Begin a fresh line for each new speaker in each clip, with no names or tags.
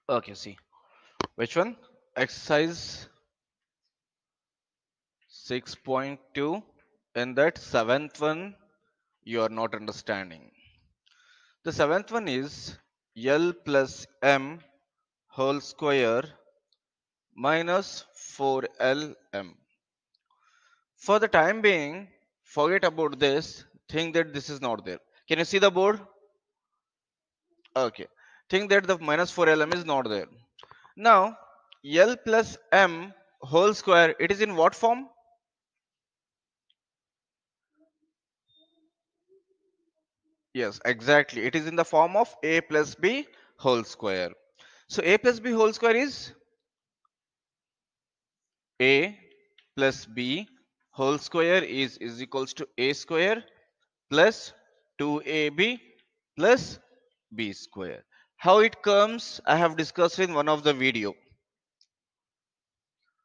Okay, see. Which one? Exercise 6.2. And that seventh one you are not understanding. The seventh one is L plus M whole square minus 4LM. For the time being, forget about this. Think that this is not there. Can you see the board? Okay. Think that the minus 4LM is not there. Now, L plus M whole square, it is in what form? Yes, exactly. It is in the form of A plus B whole square. So A plus B whole square is A plus B whole square is equals to A square plus 2AB plus B square. How it comes, I have discussed in one of the video.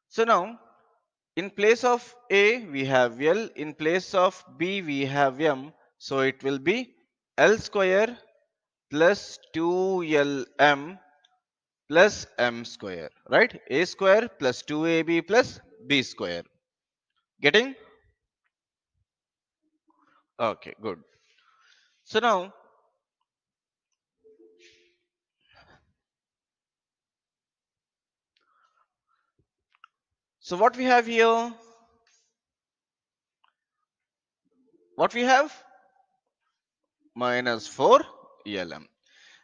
So now, in place of A, we have L. In place of B, we have M. So it will be L square plus 2LM plus M square. Right? A square plus 2AB plus B square. Getting? Okay, good. So now, so what we have here? What we have? Minus 4LM.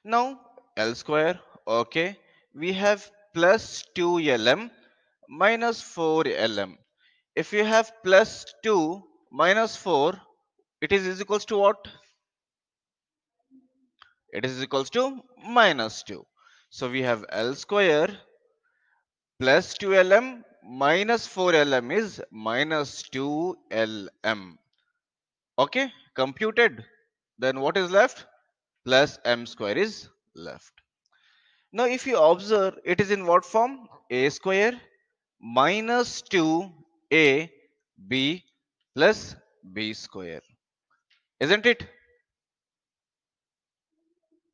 Now L square, okay. We have plus 2LM minus 4LM. If you have plus 2 minus 4, it is equals to what? It is equals to minus 2. So we have L square plus 2LM minus 4LM is minus 2LM. Okay, computed. Then what is left? Plus M square is left. Now, if you observe, it is in what form? A square minus 2AB plus B square. Isn't it?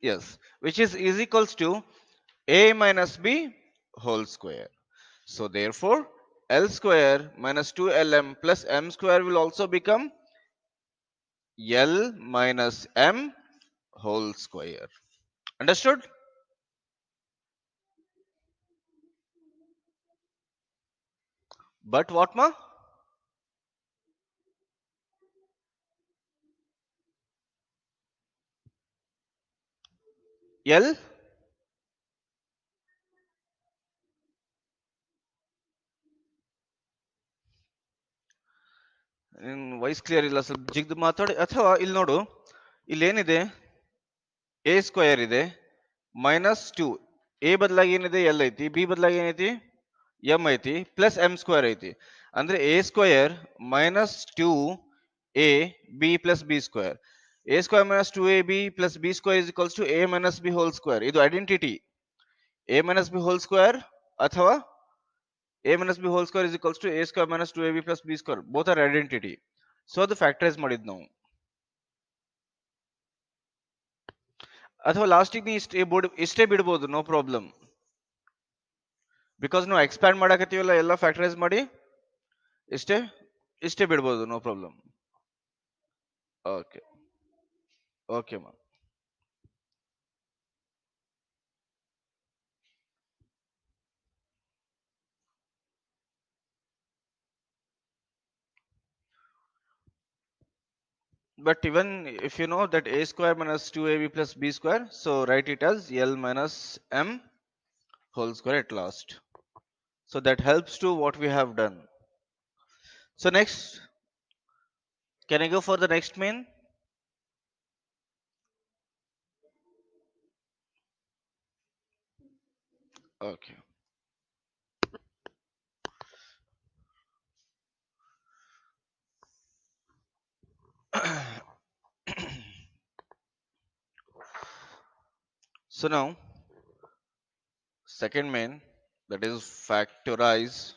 Yes. Which is equals to A minus B whole square. So, therefore, L square minus 2LM plus M square will also become L minus M whole square. Understood? But what ma? L voice clear ಇಲ್ಲ ಸ್ವಲ್ಪ ಜಿಗ್ದು ಮಾತಾಡಿ ಅಥವಾ ಇಲ್ಲಿ ನೋಡು ಇಲ್ಲಿ ಏನಿದೆ A square ಇದೆ minus two A ಬದಲಾಗಿ ಏನಿದೆ ಎಲ್ ಐತಿ ಬಿ ಬದಲಾಗಿ ಏನೈತಿ ಎಂ ಐತಿ ಪ್ಲಸ್ ಎಂ ಸ್ಕ್ವೇರ್ ಐತಿ ಅಂದ್ರೆ a square minus two a b plus b square a square minus two a b plus b square is equals to a minus b whole square ಇದು identity a minus b whole square ಅಥವಾ a minus b whole square is equals to a square minus 2ab plus b square. Both are identity. So ಅದು factorise ಮಾಡಿದ್ ನಾವು ಅಥವಾ ಲಾಸ್ಟಿಗೆ ನೀ ಇಷ್ಟೇ ಬಿಡ್ಬೋದು ನೋ ಪ್ರಾಬ್ಲಮ್ ಬಿಕಾಸ್ ನಾವು ಎಕ್ಸ್ಪ್ಯಾಂಡ್ ಮಾಡಕತ್ತೀವಲ್ಲ ಎಲ್ಲ ಫ್ಯಾಕ್ಟರೈಸ್ ಮಾಡಿ ಇಷ್ಟೇ ಇಷ್ಟೇ ಬಿಡ್ಬೋದು ನೋ ಪ್ರಾಬ್ಲಮ್ ಓಕೆ ಓಕೆ ಮಾ but even if you know that a square minus 2ab plus b square, so write it as l minus m whole square at last. So that helps to what we have done. So next, can I go for the next main? Okay. So now, second main, that is factorize.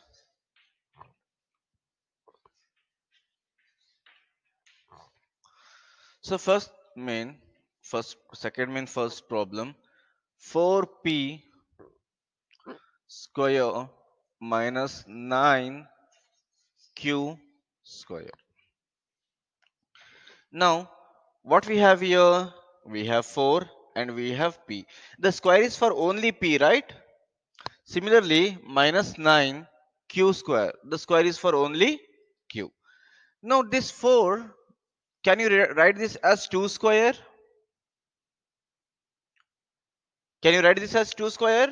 So second main, first problem, 4p square minus 9q square. Now, what we have here? We have 4 and we have p. The square is for only p, right? Similarly, minus 9q square. The square is for only q. Now, this 4, can you write this as 2 square? Can you write this as 2 square?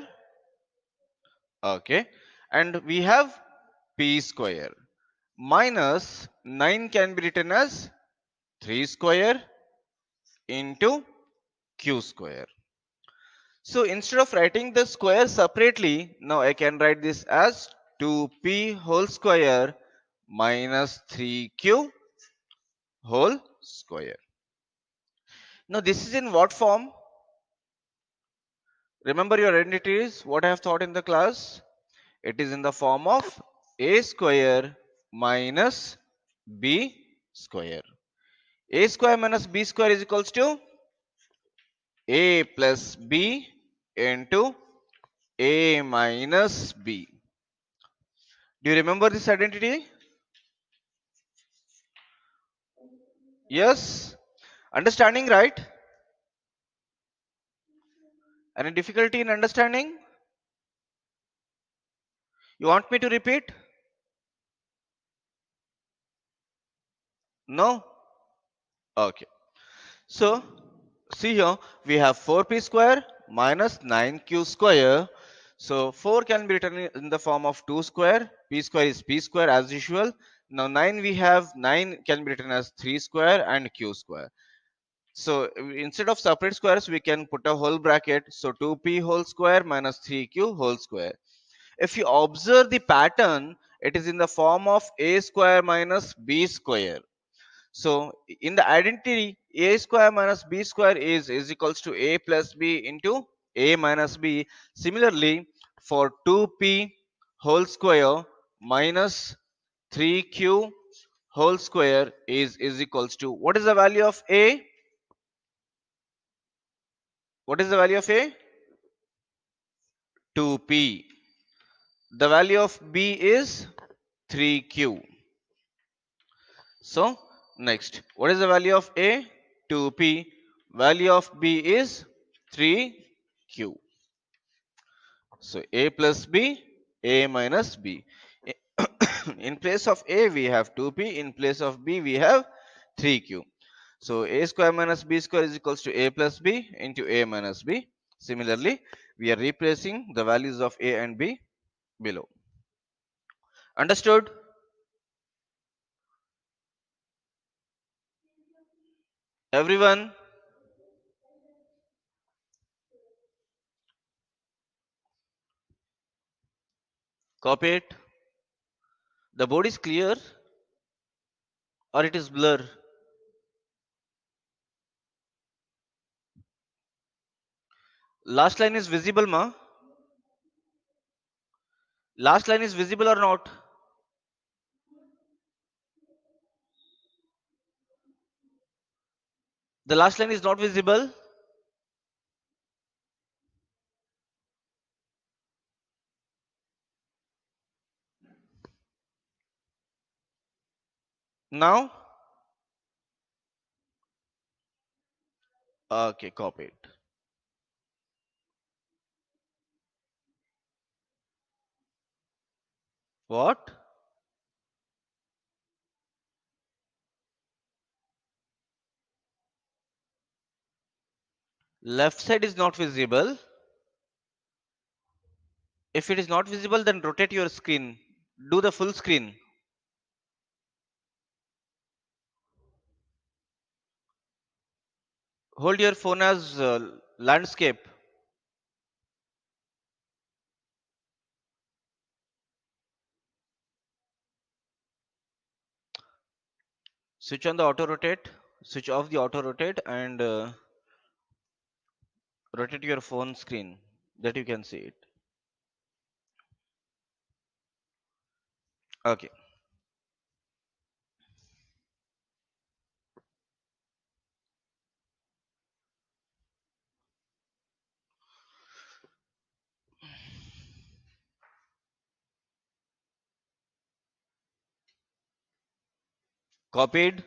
Okay. And we have p square. Minus 9 can be written as 3 square into q square. So instead of writing the square separately, now I can write this as 2p whole square minus 3q whole square. Now this is in what form? Remember your identities, what I have taught in the class? It is in the form of a square minus b square. A square minus b square is equals to a plus b into a minus b. Do you remember this identity? Yes? Understanding, right? Any difficulty in understanding? You want me to repeat? No? Okay. So, see here, we have 4p square minus 9q square. So, 4 can be written in the form of 2 square. P square is p square as usual. Now, 9 we have 9 can be written as 3 square and q square. So, instead of separate squares, we can put a whole bracket. So, 2p whole square minus 3q whole square. If you observe the pattern, it is in the form of a square minus b square. So in the identity, a square minus b square is equals to a plus b into a minus b. Similarly, for 2p whole square minus 3q whole square is equals to, what is the value of a? What is the value of a? 2p. The value of b is 3q. So next, what is the value of a? 2p. Value of b is 3q. So a plus b, a minus b. In place of a we have 2p, in place of b we have 3q. So a square minus b square is equals to a plus b into a minus b. Similarly, we are replacing the values of a and b below. Understood? Everyone? Copy it. The board is clear or it is blur? Last line is visible, ma? Last line is visible or not? The last line is not visible. Now? Okay, copy it. What? Left side is not visible. If it is not visible, then rotate your screen. Do the full screen. Hold your phone as landscape. Switch on the auto rotate. Switch off the auto rotate and rotate your phone screen that you can see it. Okay. Copied.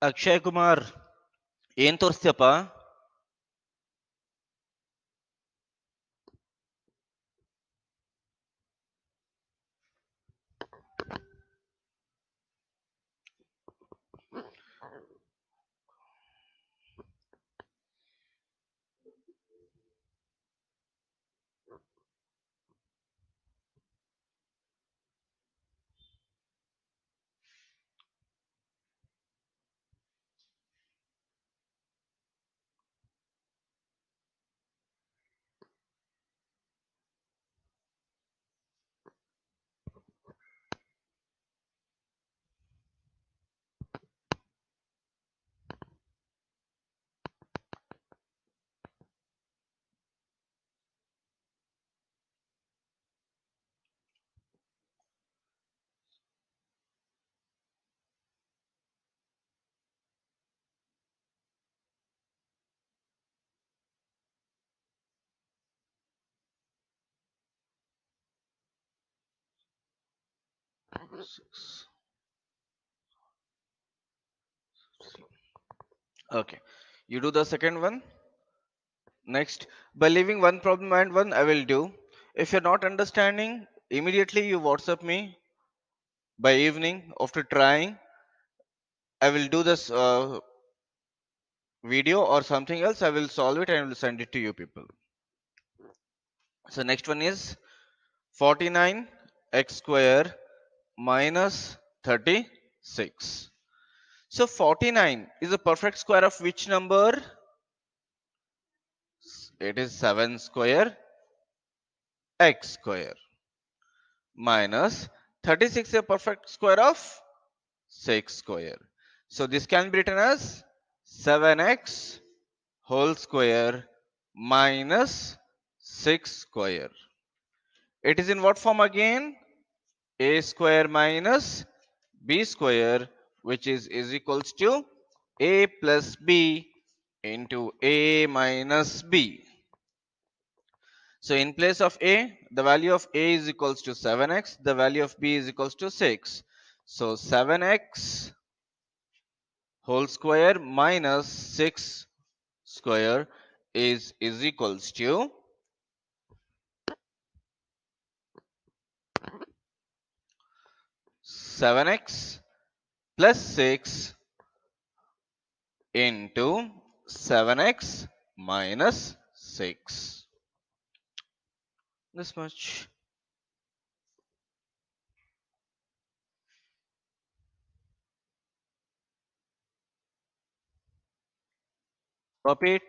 Akshay Kumar ಏನ್ ತೋರಿಸ್ತೀಯಪ್ಪ? Okay, you do the second one. Next, by leaving one problem and one I will do. If you're not understanding, immediately you WhatsApp me by evening after trying. I will do this video or something else. I will solve it and I will send it to you people. So next one is 49 x square minus 36. So 49 is a perfect square of which number? It is 7 square x square minus 36 is a perfect square of 6 square. So this can be written as 7x whole square minus 6 square. It is in what form again? A square minus b square, which is equals to a plus b into a minus b. So in place of a, the value of a is equals to 7x, the value of b is equals to 6. So 7x whole square minus 6 square is equals to 7x plus 6 into 7x minus 6. This much. Copy it.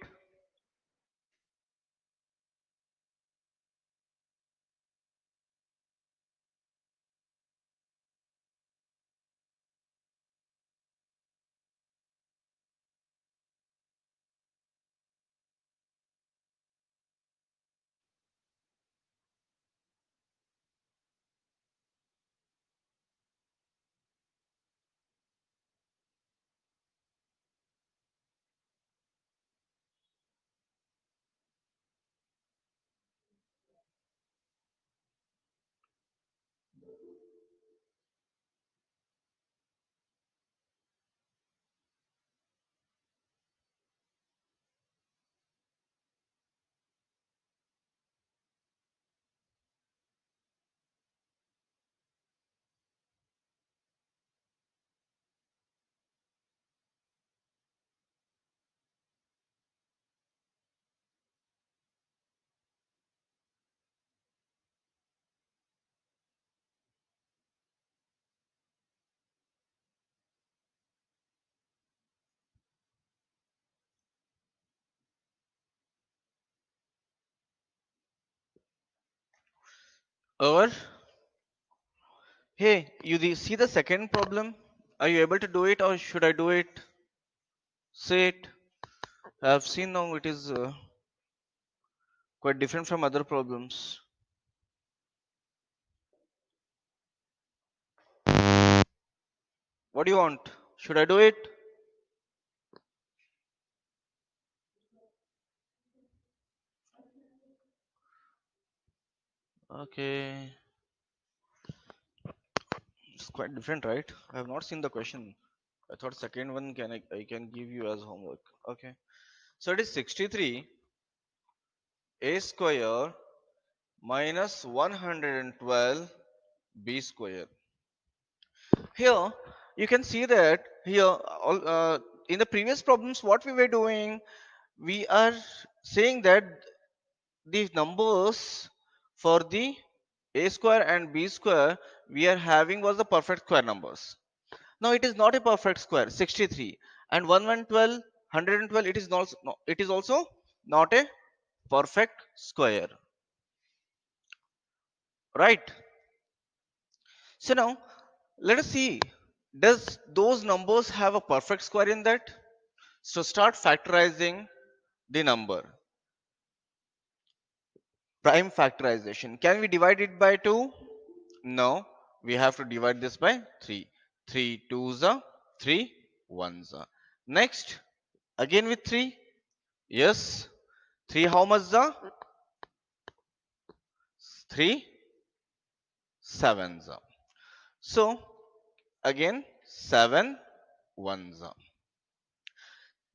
or hey, see the second problem? Are you able to do it or should I do it? Say it. I've seen now it is quite different from other problems. What do you want? Should I do it? Okay. It's quite different, right? I have not seen the question. I thought second one I can give you as homework. Okay. So it is 63 a square minus 112 b square. Here you can see that here in the previous problems what we were doing, we are saying that the numbers for the a square and b square we are having was the perfect square numbers. Now it is not a perfect square 63 and 112 it is not it is also not a perfect square, right? So now let us see, does those numbers have a perfect square in that? So start factorizing the number. Prime factorization, can we divide it by 2? No, we have to divide this by 3. 3 2s are 3 1s are. Next, again with 3. Yes, 3 how much are? 3 7s are. So again 7 1s are.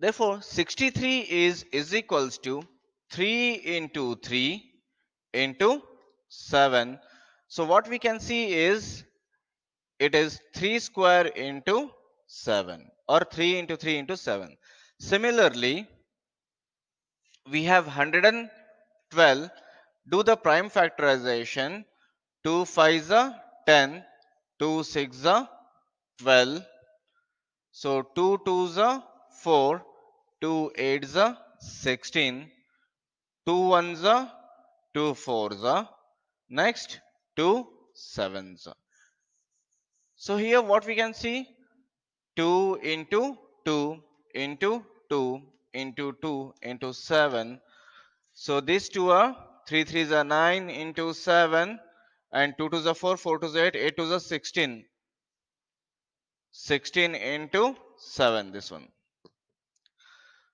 Therefore 63 is equals to 3 into 3 into 7. So what we can see is it is 3 square into 7 or 3 into 3 into 7. Similarly, we have 112. Do the prime factorization. 2 5s are 10, 2 6s are 12. So 2 2s are 4, 2 8s are 16, 2 1s are 2 4s are. Next, 2 7s are. So here what we can see, 2 into 2 into 2 into 2 into 7. So these two are 3 3s are 9 into 7 and 2 2s are 4, 4 2s are 8, 8 2s are 16. 16 into 7, this one.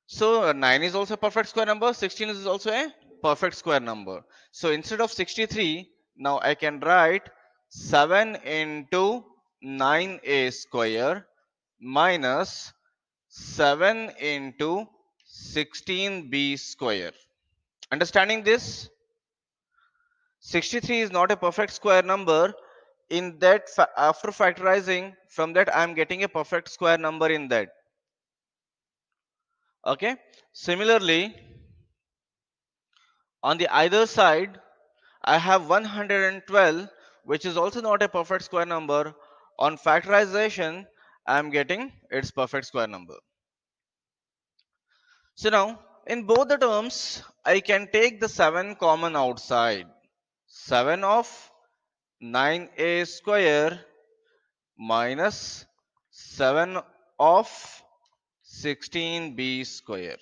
So 9 is also a perfect square number, 16 is also a perfect square number. So instead of 63, now I can write 7 into 9a square minus 7 into 16b square. Understanding this? 63 is not a perfect square number. In that, after factorizing, from that I am getting a perfect square number in that. Okay. Similarly, on the either side, I have 112, which is also not a perfect square number. On factorization, I am getting its perfect square number. So now, in both the terms, I can take the 7 common outside. 7 of 9a square minus 7 of 16b square.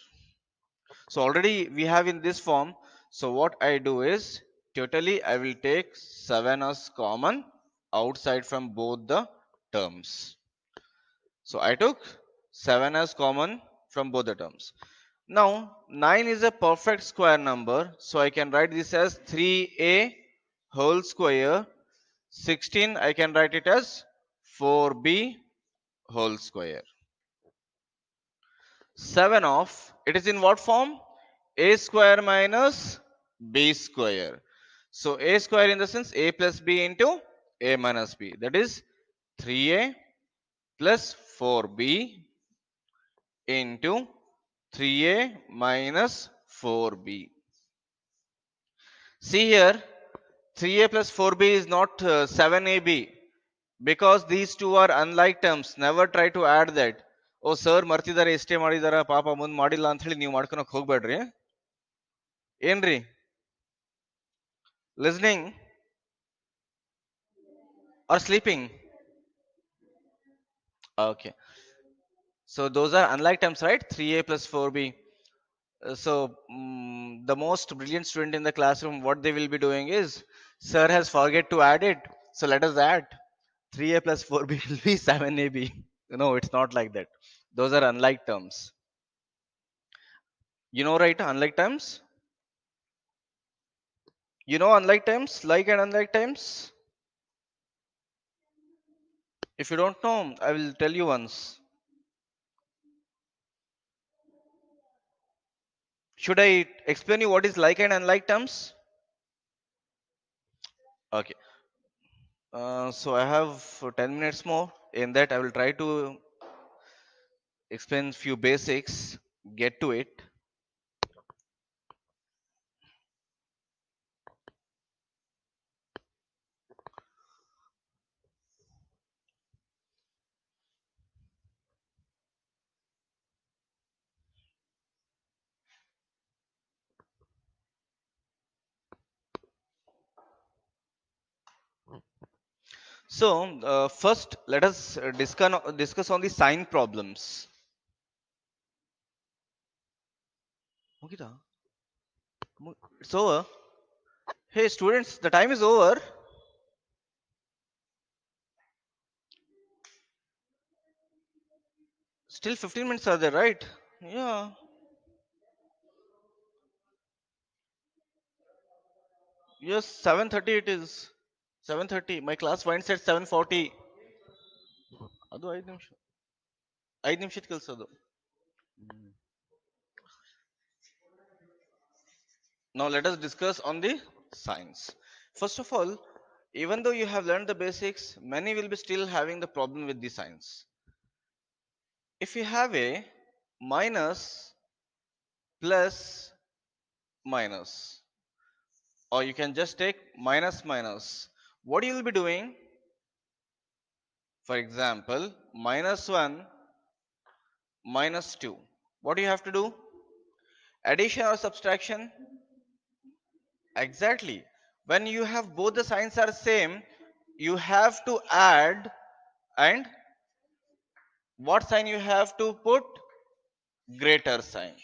So already we have in this form. So what I do is, totally I will take 7 as common outside from both the terms. So I took 7 as common from both the terms. Now 9 is a perfect square number. So I can write this as 3a whole square. 16 I can write it as 4b whole square. 7 of, it is in what form? A square minus b square. So a square in the sense a plus b into a minus b. That is 3a plus 4b into 3a minus 4b. See here, 3a plus 4b is not 7ab because these two are unlike terms. Never try to add that. ಓ sir ಮರ್ತಿದ್ದಾರೆ ಎಷ್ಟೇ ಮಾಡಿದಾರ ಪಾಪ ಮುಂದ್ ಮಾಡಿಲ್ಲ ಅಂತ ಹೇಳಿ ನೀವು ಮಾಡ್ಕೊಳಕ್ ಹೋಗ್ಬೇಡ್ರಿ. ಏನ್ರಿ listening? or sleeping? Okay. So those are unlike terms, right? 3a plus 4b. The most brilliant student in the classroom, what they will be doing is, sir has forget to add it. So let us add 3a plus 4b will be 7ab. No, it's not like that. Those are unlike terms. You know, right? Unlike terms. You know, unlike terms, like and unlike terms. If you don't know, I will tell you once. Should I explain you what is like and unlike terms? Okay. So I have 10 minutes more. In that, I will try to explain few basics. Get to it. First, let us discuss on the sign problems. Mugita, it's over. Hey, students, the time is over. Still 15 minutes are there, right? Yeah. Yes, 7:30 it is. 7:30. My class winds at 7:40. ಅದು 5 ನಿಮಿಷ 5 ನಿಮಿಷದ ಕೆಲಸ ಅದು. Now let us discuss on the signs. First of all, even though you have learned the basics, many will be still having the problem with the signs. If you have a minus, plus, minus, or you can just take minus minus, what you will be doing? For example, minus 1, minus 2. What do you have to do? Addition or subtraction? Exactly. When you have both the signs are same, you have to add, and what sign you have to put? Greater sign.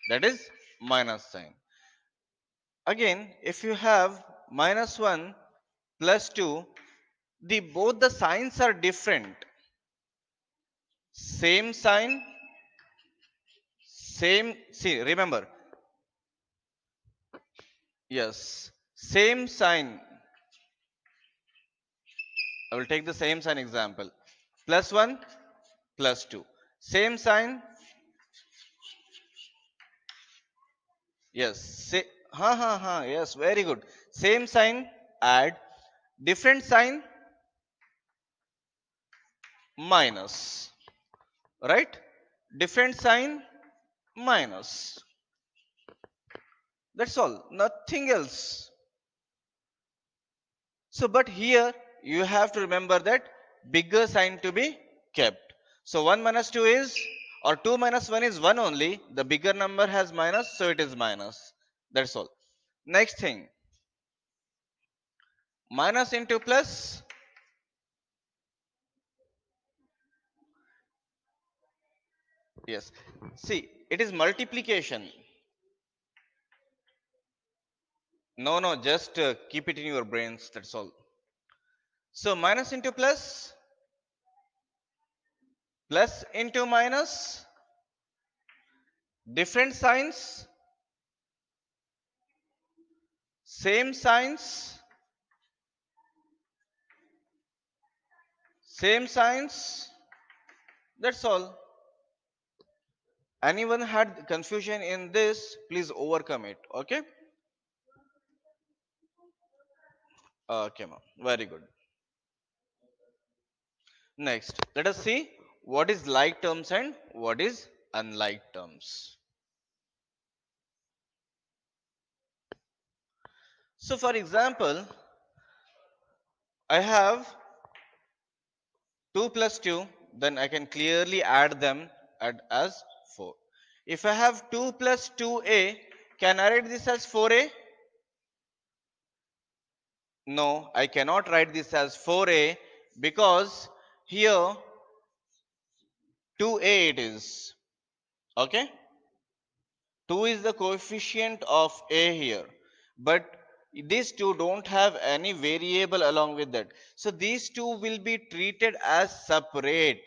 That is minus sign. Again, if you have minus 1 plus 2, the both the signs are different. Same sign, same, see, remember, yes, same sign. I will take the same sign example. Plus 1, plus 2. Same sign, yes. Yes, very good. Same sign, add. Different sign, minus. Right? Different sign, minus. That's all. Nothing else. So, but here you have to remember that bigger sign to be kept. So 1 minus 2 is, or 2 minus 1 is 1 only. The bigger number has minus, so it is minus. That's all. Next thing, minus into plus. Yes. See, it is multiplication. No, no, just keep it in your brains. That's all. So minus into plus, plus into minus, different signs, same signs, same signs. That's all. Anyone had confusion in this, please overcome it. Okay? Okay, ma'am. Very good. Next, let us see what is like terms and what is unlike terms. So, for example, I have 2 plus 2, then I can clearly add them as 4. If I have 2 plus 2a, can I write this as 4a? No, I cannot write this as 4a because here 2a it is. Okay? 2 is the coefficient of a here. But these two don't have any variable along with that. So these two will be treated as separate.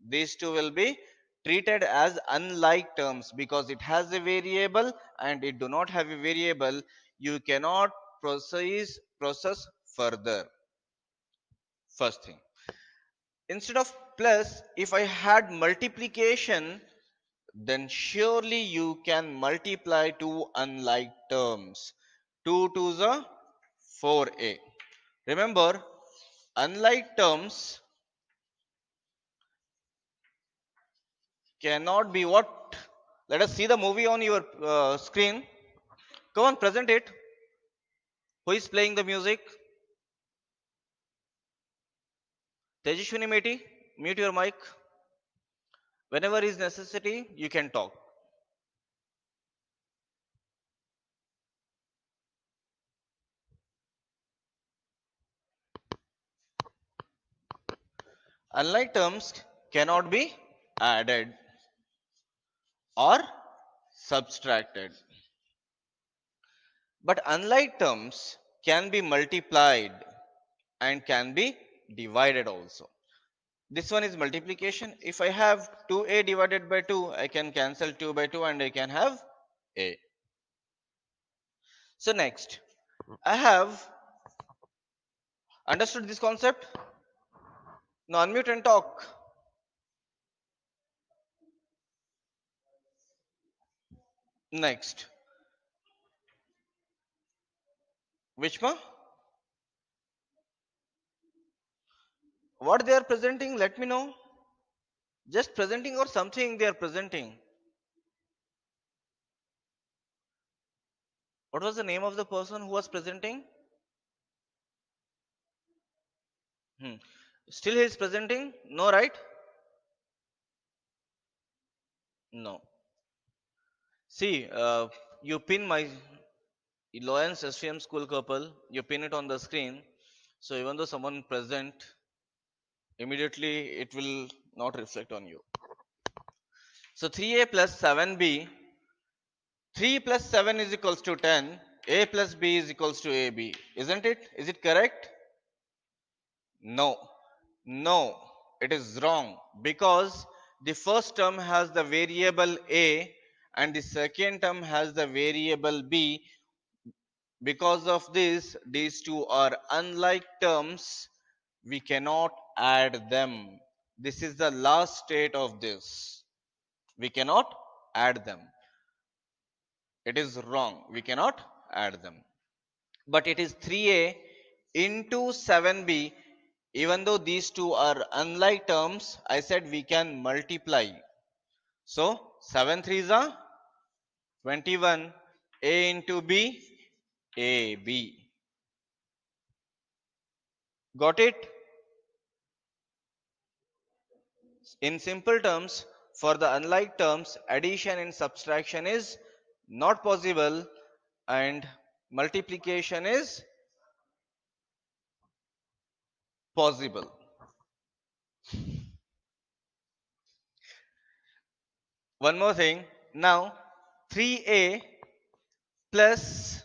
These two will be treated as unlike terms because it has a variable and it do not have a variable. You cannot process further. First thing. Instead of plus, if I had multiplication, then surely you can multiply two unlike terms. 2 to the 4a. Remember, unlike terms cannot be what? Let us see the movie on your screen. Come on, present it. Who is playing the music? Tejashwini Meti, mute your mic. Whenever is necessity, you can talk. Unlike terms cannot be added or subtracted. But unlike terms can be multiplied and can be divided also. This one is multiplication. If I have 2a divided by 2, I can cancel 2 by 2 and I can have a. So next, I have understood this concept. Now unmute and talk. Next, Vishma, what they are presenting, let me know. Just presenting or something they are presenting. What was the name of the person who was presenting? Hmm. Still he is presenting? No, right? No. See, you pin my Loyance SVM school couple, you pin it on the screen. So even though someone present, immediately it will not reflect on you. So 3a plus 7b, 3 plus 7 is equals to 10, a plus b is equals to ab. Isn't it? Is it correct? No. No, it is wrong because the first term has the variable a and the second term has the variable b. Because of this, these two are unlike terms. We cannot add them. This is the last state of this. We cannot add them. It is wrong. We cannot add them. But it is 3a into 7b. Even though these two are unlike terms, I said we can multiply. So 7 threes are 21. A into b, ab. Got it? In simple terms, for the unlike terms, addition and subtraction is not possible and multiplication is possible. One more thing. Now, 3a plus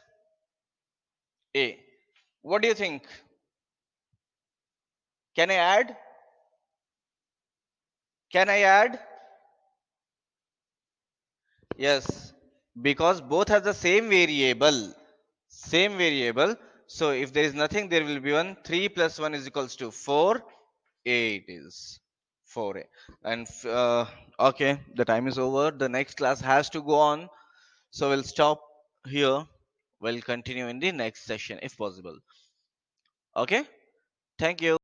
a. What do you think? Can I add? Can I add? Yes, because both have the same variable. Same variable. So if there is nothing, there will be one. 3 plus 1 is equals to 4. A it is 4a. And okay, the time is over. The next class has to go on. So we'll stop here. We'll continue in the next session if possible. Okay. Thank you.